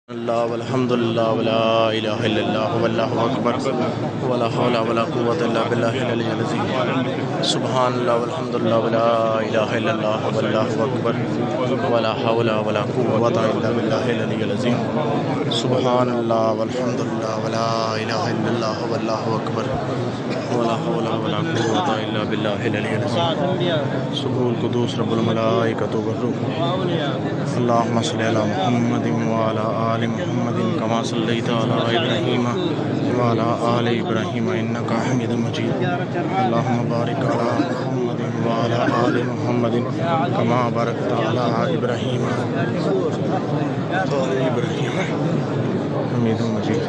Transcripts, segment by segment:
اللہ والحمد للہ ولا الہ الا اللہ واللہ اکبر ولا حول ولا قوة الا باللہ العلی العظیم سبحان اللہ والحمد للہ ولا الہ الا اللہ واللہ اکبر ولا حول ولا قوة الا باللہ العلی العظیم سبحان اللہ والحمد للہ ولا الہ الا اللہ واللہ اکبر ولا حول ولا قوة الا باللہ العلی العظیم سبحان القدوس رب الملائکۃ والروح اللہم صلی علی محمد وعلی آل محمد كما صليت على إبراهيم وعلى آل إبراهيم إنك حميد مجيد اللهم بارك على محمد وعلى آل محمد كما باركت على إبراهيم وعلى إبراهيم حميد مجيد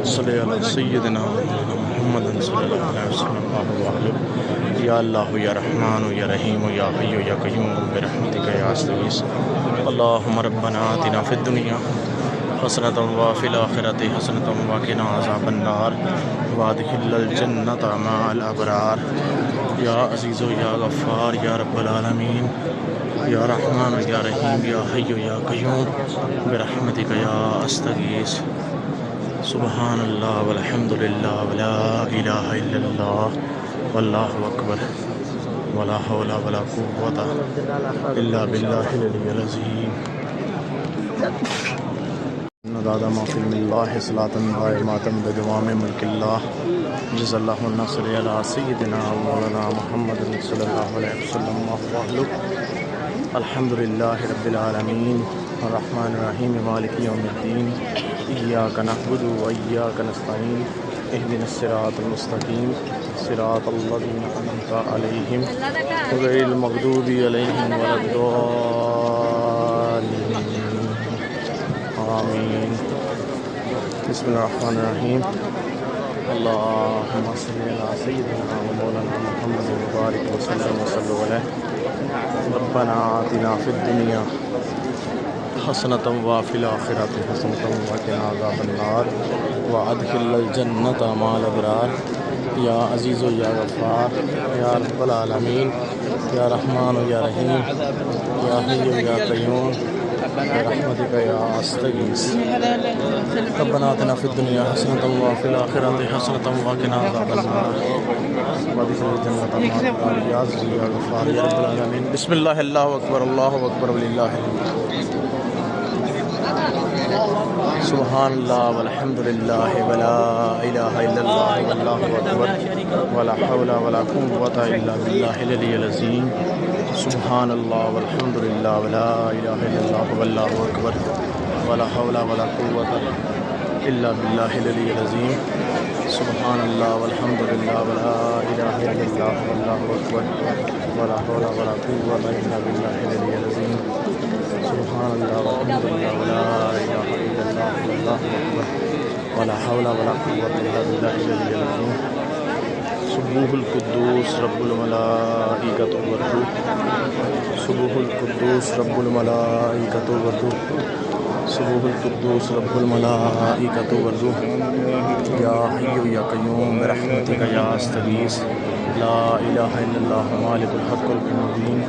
صلی علی سیدنا محمد صلی اللہ علیہ وسلم یا اللہ یا رحمان یا رحیم یا حی یا قیوم برحمتک یا استغیث اللہم ربنا آتنا فی الدنیا حسنۃ وفی الآخرۃ حسنۃ وقنا عذاب النار وادخلنا الجنۃ مع الابرار یا عزیز یا غفار یا رب العالمین یا رحمان یا رحیم یا حی یا قیوم برحمتک یا استغیث سبحان اللہ والحمد للہ ولا الہ الا اللہ واللہ اکبر ولا حول ولا قوة الا باللہ العلی العظیم نداد محفل اللہ صلاة دائماتم بدوام ملک اللہ جز اللہ النصر علی سیدنا مولانا محمد صلی اللہ علیہ وسلم وآلہ الحمد للہ رب العالمین الرحمن الرحیم مالک یوم الدین ایاک نعبد و ایاک نستعین اہدنا الصراط المستقیم صراط الذین انعمت علیہم غیر المغضوب علیہم ولا الضالین آمین بسم اللہ الرحمن الرحیم اللہم صلی علی سیدنا و مولانا محمد مبارک وسلم وصلو علیہ ربنا آتنا فی الدنیا حسنۃ وفی الآخرۃ حسنۃ وقنا عذاب النار وادخلنا الجنۃ مع الابرار یا عزیز یا غفار یا رب العالمین یا رحمان یا رحیم یا حی یا قیوم برحمتک یا استغیث ربنا آتنا فی الدنیا حسنۃ وفی الآخرۃ حسنۃ وقنا عذاب النار وادخلنا الجنۃ مع الابرار یا عزیز یا غفار یا رب العالمین بسم اللہ اللہ اکبر وللہ سبحان اللہ والحمد للہ ولا الہ الا اللہ واللہ اکبر ولا حول ولا قوة الا باللہ العلی العظیم سبحان اللہ والحمد للہ ولا الہ الا اللہ واللہ اکبر ولا حول ولا قوة الا باللہ العلی العظیم سبحان اللہ والحمد للہ ولا الہ الا اللہ واللہ اکبر ولا حول ولا قوة الا باللہ العلی العظیم سبحان اللہ والحمد للہ ولا الہ الا اللہ واللہ اکبر ولا حول ولا قوة الا باللہ العلی العظیم سبوح القدوس رب الملائکۃ والروح سبوح القدوس رب الملائکۃ والروح سبوح القدوس رب الملائکۃ والروح یا حی یا قیوم برحمتک یا استغیث لا الہ الا اللہ مالک الحق المبین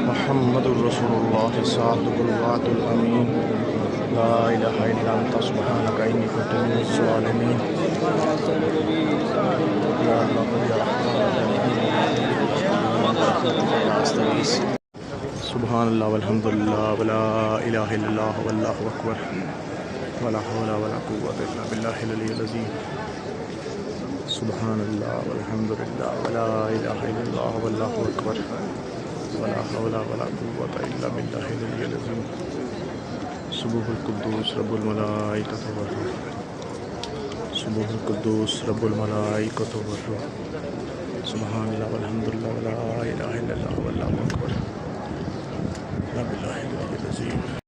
محمد الرسول اللہ صادق الوعد الامین لا الہ الا انت سبحانک انی کنت من الظالمین یا اللہ یا رحمان سبحان اللہ والحمد للہ ولا الہ الا اللہ واللہ اکبر ولا حول ولا قوة الا باللہ العلی العظیم سبحان اللہ والحمد للہ ولا الہ الا اللہ واللہ اکبر ولا حول ولا قوة الا باللہ العلی العظیم سبوح القدوس رب الملائکۃ والروح سبوح القدوس رب الملائکۃ والروح سبحان اللہ والحمد للہ ولا الہ الا اللہ واللہ اکبر لا باللہ العلی العظیم